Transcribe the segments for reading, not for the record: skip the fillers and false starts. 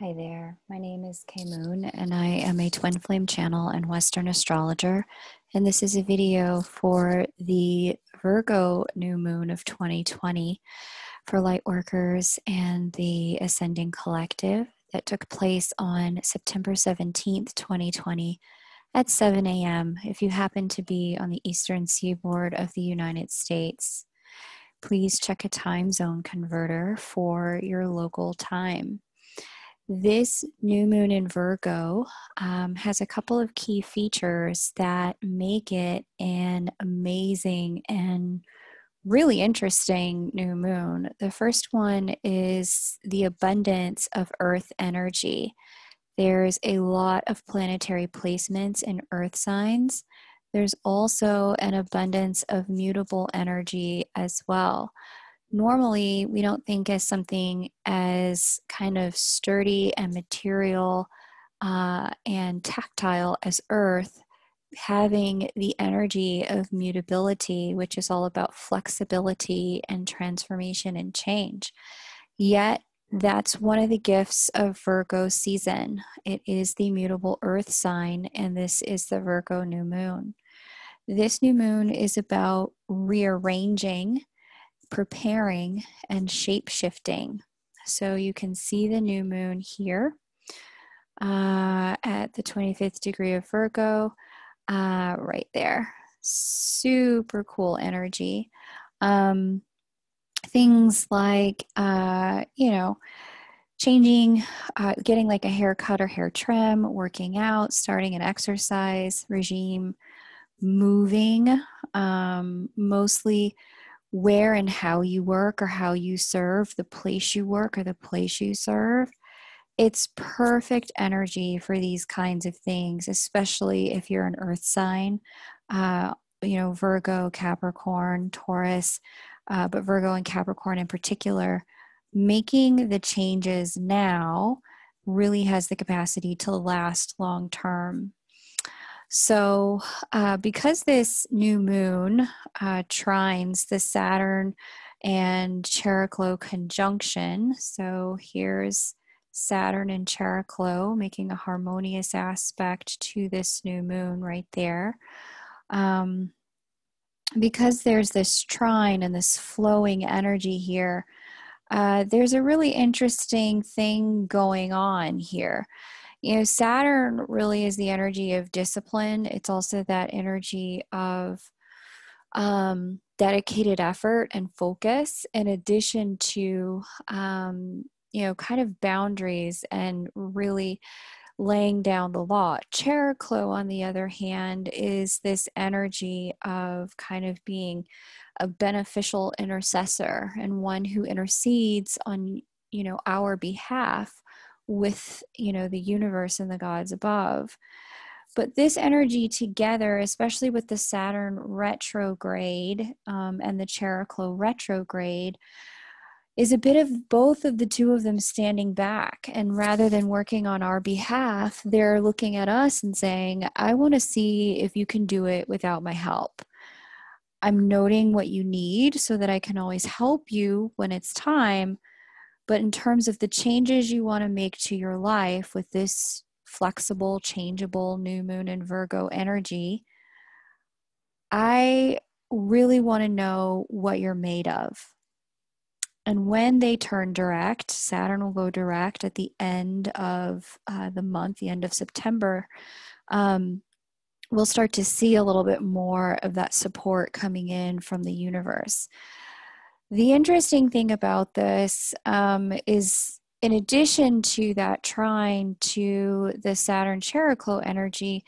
Hi there, my name is Kay Moon and I am a twin flame channel and Western astrologer. And this is a video for the Virgo New Moon of 2020 for Lightworkers and the Ascending Collective that took place on September 17th, 2020 at 7 a.m. if you happen to be on the eastern seaboard of the United States. Please check a time zone converter for your local time. This new moon in Virgo has a couple of key features that make it an amazing and really interesting new moon. The first one is the abundance of Earth energy. There's a lot of planetary placements in Earth signs. There's also an abundance of mutable energy as well. Normally, we don't think as something as kind of sturdy and material and tactile as Earth, having the energy of mutability, which is all about flexibility and transformation and change. Yet, that's one of the gifts of Virgo season. It is the mutable Earth sign, and this is the Virgo new moon. This new moon is about rearranging, preparing, and shape-shifting. So you can see the new moon here at the 25th degree of Virgo, right there. Super cool energy. Things like, changing, getting like a haircut or hair trim, working out, starting an exercise regime, moving, mostly where and how you work or how you serve, the place you work or the place you serve. It's perfect energy for these kinds of things, especially if you're an earth sign, Virgo, Capricorn, Taurus, but Virgo and Capricorn in particular. Making the changes now really has the capacity to last long term. So because this new moon trines the Saturn and Chariklo conjunction, so here's Saturn and Chariklo making a harmonious aspect to this new moon right there. Because there's this trine and this flowing energy here, there's a really interesting thing going on here. Saturn really is the energy of discipline. It's also that energy of dedicated effort and focus, in addition to, kind of boundaries and really laying down the law. Chariklo, on the other hand, is this energy of kind of being a beneficial intercessor and one who intercedes on, our behalf with the universe and the gods above. But this energy together, especially with the Saturn retrograde and the Chariklo retrograde, is a bit of both of the two of them standing back. And rather than working on our behalf, they're looking at us and saying, I want to see if you can do it without my help. I'm noting what you need so that I can always help you when it's time. But in terms of the changes you want to make to your life with this flexible, changeable new moon and Virgo energy, I really want to know what you're made of. And when they turn direct, Saturn will go direct at the end of the month, the end of September. We'll start to see a little bit more of that support coming in from the universe. The interesting thing about this is, in addition to that trine to the Saturn Chariklo energy,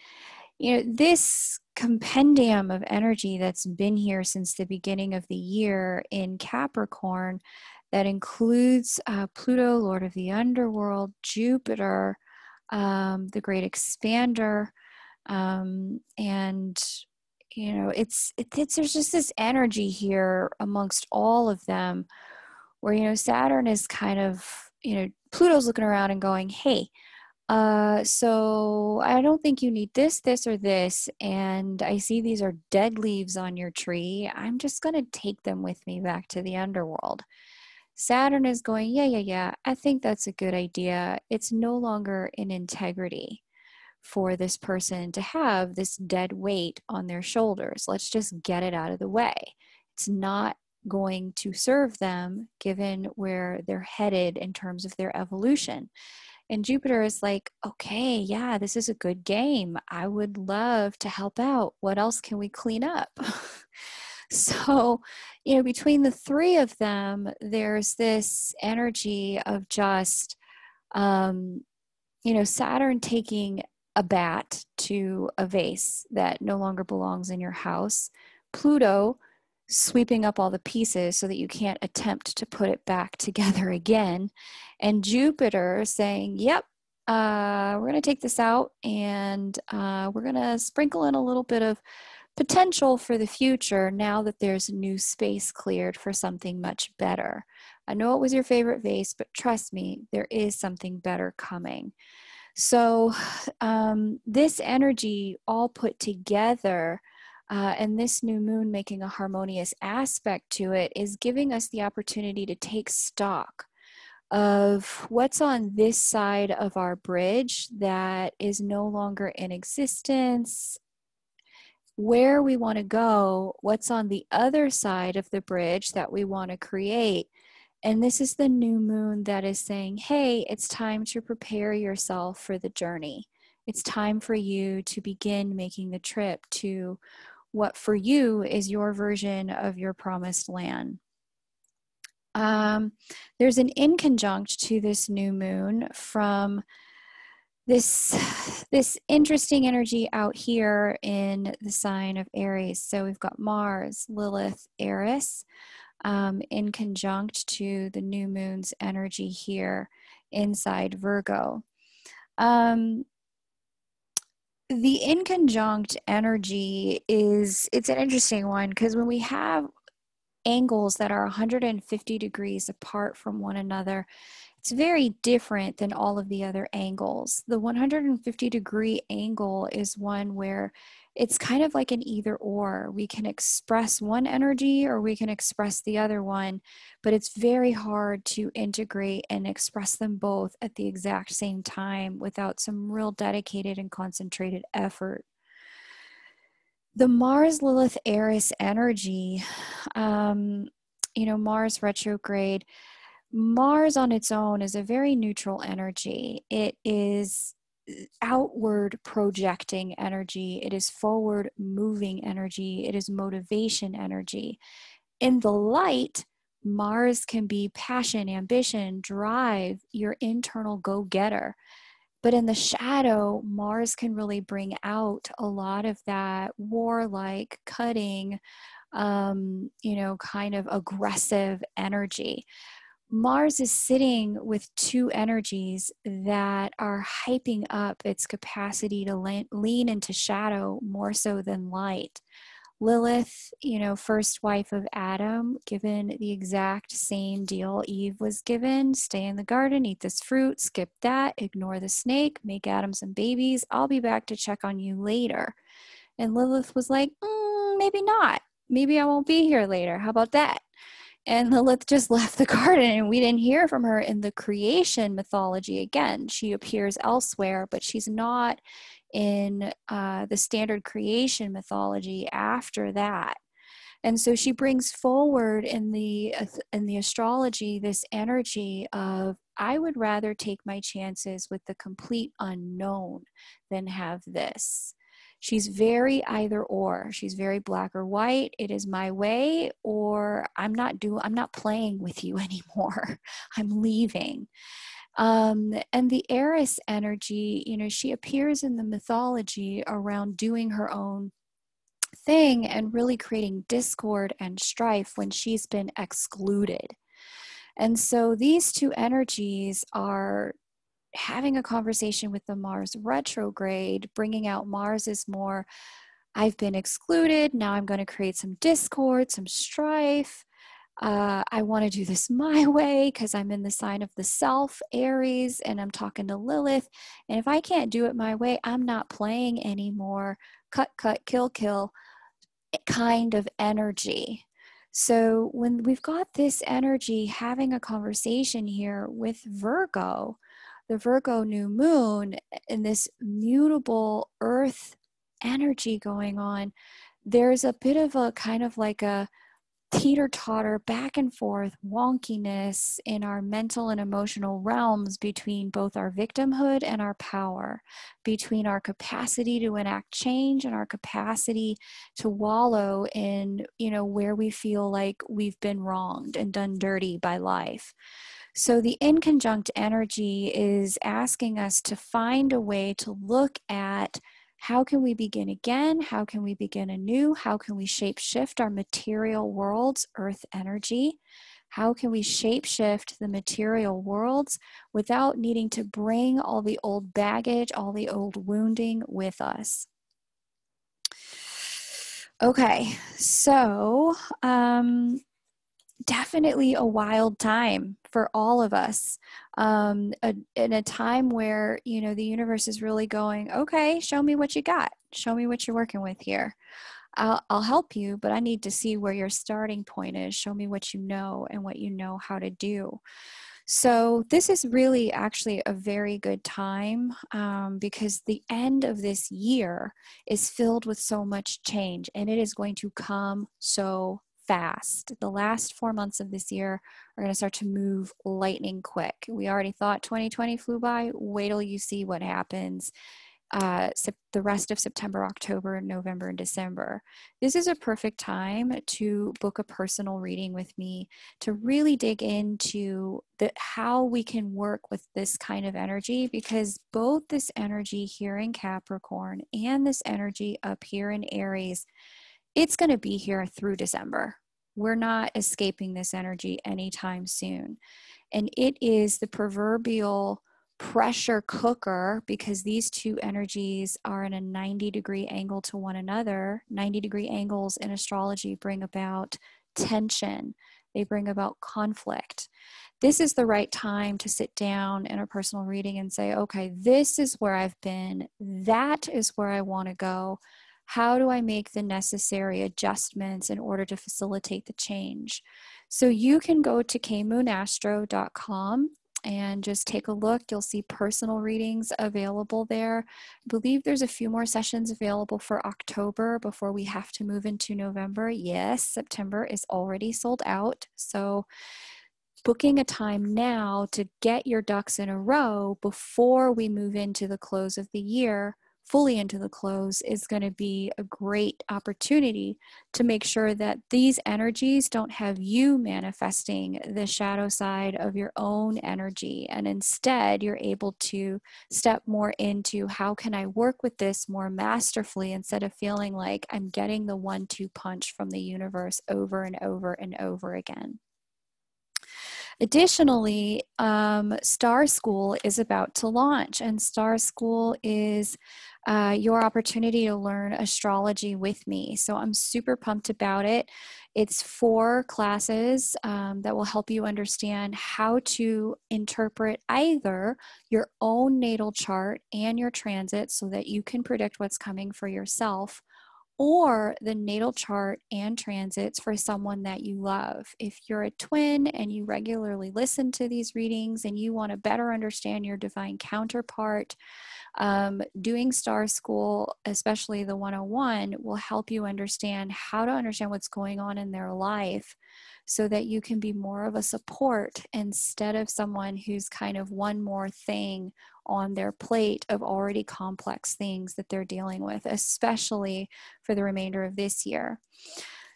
this compendium of energy that's been here since the beginning of the year in Capricorn, that includes Pluto, Lord of the Underworld, Jupiter, the Great Expander, and there's just this energy here amongst all of them where, Saturn is kind of, Pluto's looking around and going, hey, so I don't think you need this, this, or this. And I see these are dead leaves on your tree. I'm just going to take them with me back to the underworld. Saturn is going, yeah, I think that's a good idea. It's no longer in integrity for this person to have this dead weight on their shoulders. Let's just get it out of the way. It's not going to serve them given where they're headed in terms of their evolution. And Jupiter is like, okay, yeah, this is a good game. I would love to help out. What else can we clean up? So, between the three of them, there's this energy of just, um, Saturn taking a bat to a vase that no longer belongs in your house, Pluto sweeping up all the pieces so that you can't attempt to put it back together again, and Jupiter saying, yep, we're going to take this out and we're going to sprinkle in a little bit of potential for the future now that there's new space cleared for something much better. I know it was your favorite vase, but trust me, there is something better coming. So this energy all put together and this new moon making a harmonious aspect to it is giving us the opportunity to take stock of what's on this side of our bridge that is no longer in existence, where we want to go, what's on the other side of the bridge that we want to create. And this is the new moon that is saying, hey, it's time to prepare yourself for the journey. It's time for you to begin making the trip to what for you is your version of your promised land. There's an inconjunct to this new moon from this interesting energy out here in the sign of Aries. So we've got Mars, Lilith, Eris, in conjunct to the new moon's energy here inside Virgo. The inconjunct energy it's an interesting one because when we have angles that are 150 degrees apart from one another, it's very different than all of the other angles. The 150 degree angle is one where it's kind of like an either or. We can express one energy or we can express the other one, but it's very hard to integrate and express them both at the exact same time without some real dedicated and concentrated effort. The Mars Lilith Eris energy, Mars retrograde, Mars on its own is a very neutral energy. It is outward projecting energy. It is forward moving energy. It is motivation energy. In the light, Mars can be passion, ambition, drive, your internal go-getter. But in the shadow, Mars can really bring out a lot of that warlike, cutting, kind of aggressive energy. Mars is sitting with two energies that are hyping up its capacity to lean into shadow more so than light. Lilith, first wife of Adam, given the exact same deal Eve was given. Stay in the garden, eat this fruit, skip that, ignore the snake, make Adam some babies. I'll be back to check on you later. And Lilith was like, maybe not. Maybe I won't be here later. How about that? And Lilith just left the garden and we didn't hear from her in the creation mythology again. She appears elsewhere, but she's not in the standard creation mythology after that. And so she brings forward in the astrology this energy of, I would rather take my chances with the complete unknown than have this. She's very either or. She's very black or white. It is my way, or I'm not playing with you anymore. I'm leaving. And the Eris energy, she appears in the mythology around doing her own thing and really creating discord and strife when she's been excluded. And so these two energies are having a conversation with the Mars retrograde, bringing out Mars is more, I've been excluded, now I'm going to create some discord, some strife. I want to do this my way because I'm in the sign of the self, Aries, and I'm talking to Lilith. And if I can't do it my way, I'm not playing anymore. Cut, cut, kill, kill kind of energy. So when we've got this energy having a conversation here with Virgo, the Virgo new moon, and this mutable earth energy going on, there's a bit of a kind of like a teeter-totter back and forth wonkiness in our mental and emotional realms between both our victimhood and our power, between our capacity to enact change and our capacity to wallow in, where we feel like we've been wronged and done dirty by life. So the inconjunct energy is asking us to find a way to look at how can we begin again? How can we begin anew? How can we shape shift our material worlds, earth energy? How can we shape shift the material worlds without needing to bring all the old baggage, all the old wounding with us? Okay, so definitely a wild time for all of us, in a time where, the universe is really going, okay, show me what you got. Show me what you're working with here. I'll help you, but I need to see where your starting point is. Show me what you know and what you know how to do. So this is really actually a very good time, because the end of this year is filled with so much change, and it is going to come so fast. The last 4 months of this year are going to start to move lightning quick. We already thought 2020 flew by. Wait till you see what happens the rest of September, October, November, and December. This is a perfect time to book a personal reading with me to really dig into how we can work with this kind of energy, because both this energy here in Capricorn and this energy up here in Aries, it's going to be here through December. We're not escaping this energy anytime soon. And it is the proverbial pressure cooker, because these two energies are in a 90-degree angle to one another. 90-degree angles in astrology bring about tension. They bring about conflict. This is the right time to sit down in a personal reading and say, okay, this is where I've been. That is where I want to go. How do I make the necessary adjustments in order to facilitate the change? So you can go to kmoonastro.com and just take a look. You'll see personal readings available there. I believe there's a few more sessions available for October before we have to move into November. Yes, September is already sold out. So booking a time now to get your ducks in a row before we move into the close of the year, fully into the close, is going to be a great opportunity to make sure that these energies don't have you manifesting the shadow side of your own energy, and instead you're able to step more into how can I work with this more masterfully, instead of feeling like I'm getting the 1-2 punch from the universe over and over and over again. Additionally, Star School is about to launch, and Star School is your opportunity to learn astrology with me. So I'm super pumped about it. It's 4 classes that will help you understand how to interpret either your own natal chart and your transit so that you can predict what's coming for yourself, or the natal chart and transits for someone that you love. If you're a twin and you regularly listen to these readings and you want to better understand your divine counterpart, doing Star School, especially the 101, will help you understand how to understand what's going on in their life so that you can be more of a support instead of someone who's kind of one more thing on their plate of already complex things that they're dealing with, especially for the remainder of this year.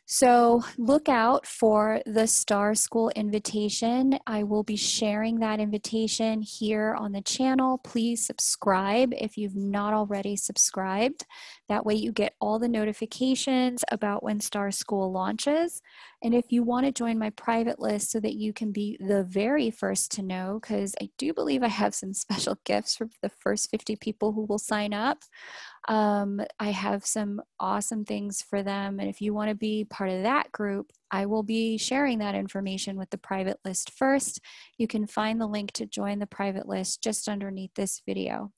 So look out for the Star School invitation. I will be sharing that invitation here on the channel. Please subscribe if you've not already subscribed. That way you get all the notifications about when Star School launches. And if you want to join my private list so that you can be the very first to know, because I do believe I have some special gifts for the first 50 people who will sign up. I have some awesome things for them. And if you want to be part of that group, I will be sharing that information with the private list first. You can find the link to join the private list just underneath this video.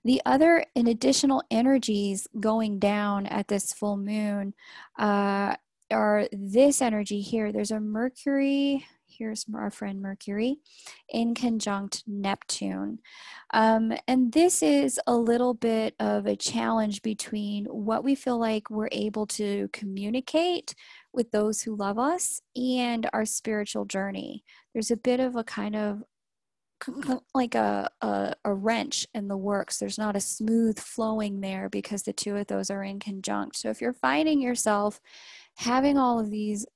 The other and additional energies going down at this full moon are this energy here. There's a Mercury, here's our friend Mercury, in conjunct Neptune. And this is a little bit of a challenge between what we feel like we're able to communicate with those who love us and our spiritual journey. There's a bit of a kind of like a wrench in the works. There's not a smooth flowing there because the two of those are in conjunct. So if you're finding yourself having all of these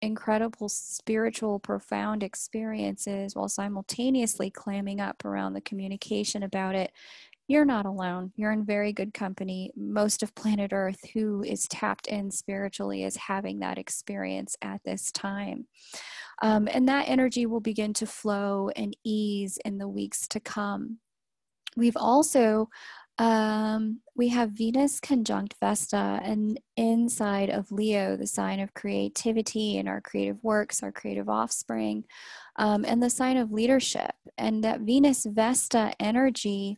incredible spiritual profound experiences while simultaneously clamming up around the communication about it, you're not alone. You're in very good company. Most of planet Earth who is tapped in spiritually is having that experience at this time. And that energy will begin to flow and ease in the weeks to come. We've also, we have Venus conjunct Vesta, and inside of Leo, the sign of creativity and our creative works, our creative offspring, and the sign of leadership. And that Venus Vesta energy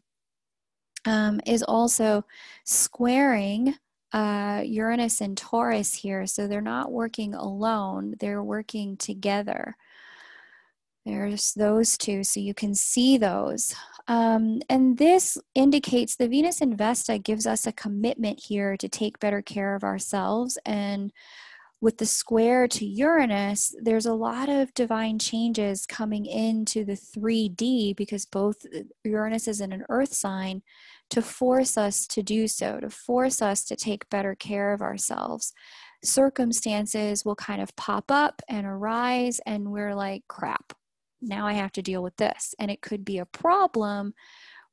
is also squaring Uranus and Taurus here. So they're not working alone, they're working together. There's those two, so you can see those. And this indicates the Venus in Vesta gives us a commitment here to take better care of ourselves. And with the square to Uranus, there's a lot of divine changes coming into the 3D because both Uranus is in an earth sign to force us to do so, to force us to take better care of ourselves. Circumstances will kind of pop up and arise, and we're like, crap, now I have to deal with this. And it could be a problem,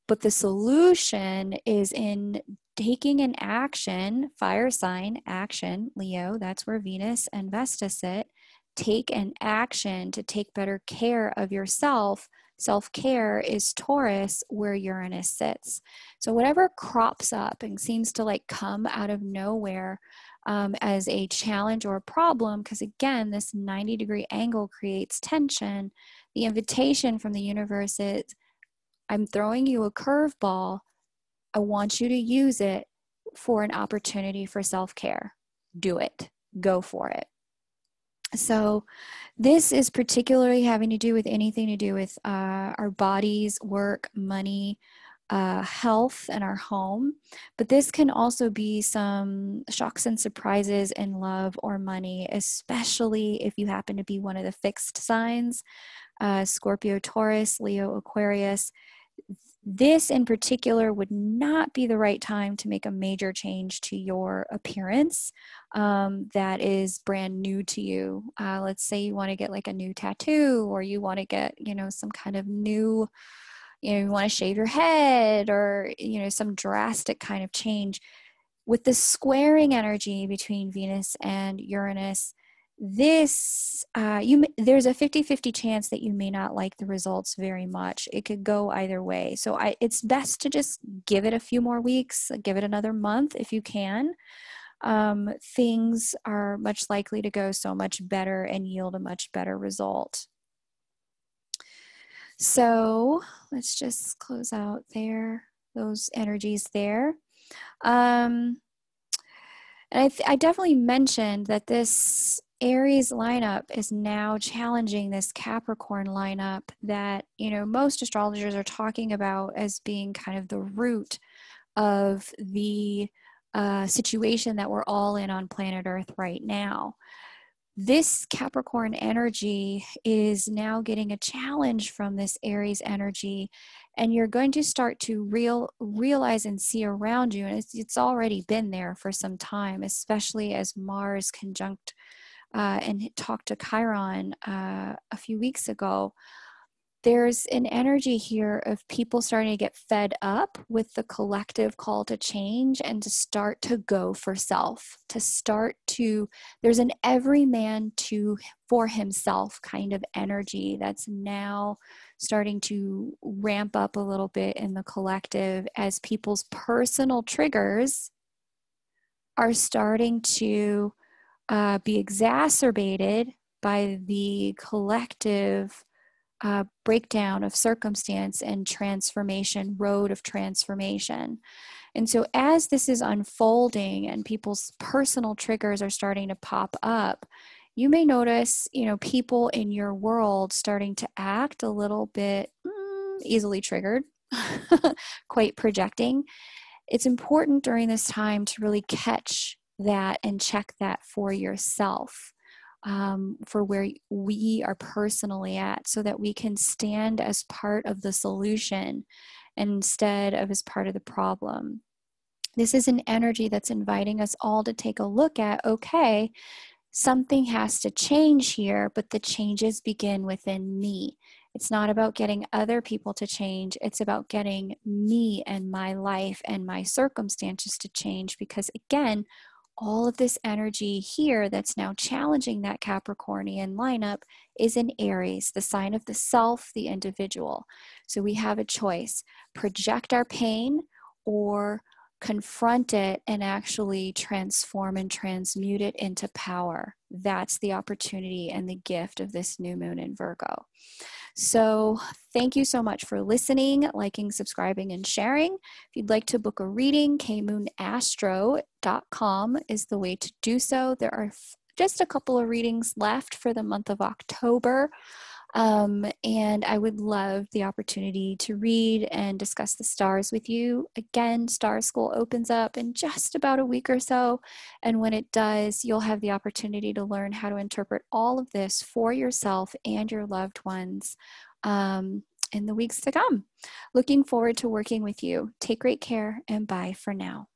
but the solution is in taking an action, fire sign, action, Leo, that's where Venus and Vesta sit. Take an action to take better care of yourself. Self-care is Taurus, where Uranus sits. So whatever crops up and seems to like come out of nowhere as a challenge or a problem, because again, this 90-degree angle creates tension. The invitation from the universe is, I'm throwing you a curveball. I want you to use it for an opportunity for self-care. Do it. Go for it. So this is particularly having to do with anything to do with our bodies, work, money, health, and our home. But this can also be some shocks and surprises in love or money, especially if you happen to be one of the fixed signs, Scorpio, Taurus, Leo, Aquarius. This in particular would not be the right time to make a major change to your appearance that is brand new to you. Let's say you want to get like a new tattoo, or you want to get, some kind of new, you want to shave your head, or, some drastic kind of change. With the squaring energy between Venus and Uranus, this there's a 50-50 chance that you may not like the results very much. It could go either way. So it's best to just give it a few more weeks, give it another month if you can. Things are much likely to go so much better and yield a much better result. So let's just close out there, those energies there. And I definitely mentioned that this Aries lineup is now challenging this Capricorn lineup that, most astrologers are talking about as being kind of the root of the situation that we're all in on planet Earth right now. This Capricorn energy is now getting a challenge from this Aries energy, and you're going to start to realize and see around you, and it's already been there for some time, especially as Mars conjunct and talked to Chiron a few weeks ago. There's an energy here of people starting to get fed up with the collective call to change and to start to go for self, there's an every man for himself kind of energy that's now starting to ramp up a little bit in the collective as people's personal triggers are starting to be exacerbated by the collective breakdown of circumstance and transformation, road of transformation. And so as this is unfolding and people's personal triggers are starting to pop up, you may notice, people in your world starting to act a little bit easily triggered, quite projecting. It's important during this time to really catch that and check that for yourself, for where we are personally at, so that we can stand as part of the solution instead of as part of the problem. This is an energy that's inviting us all to take a look at, okay, something has to change here, but the changes begin within me. It's not about getting other people to change. It's about getting me and my life and my circumstances to change, because again, all of this energy here that's now challenging that Capricornian lineup is in Aries, the sign of the self, the individual. So we have a choice: project our pain or confront it and actually transform and transmute it into power. That's the opportunity and the gift of this new moon in Virgo. So thank you so much for listening, liking, subscribing, and sharing. If you'd like to book a reading, kmoonastro.com is the way to do so. There are just a couple of readings left for the month of October. And I would love the opportunity to read and discuss the stars with you. Again, Star School opens up in just about a week or so. And when it does, you'll have the opportunity to learn how to interpret all of this for yourself and your loved ones in the weeks to come. Looking forward to working with you. Take great care, and bye for now.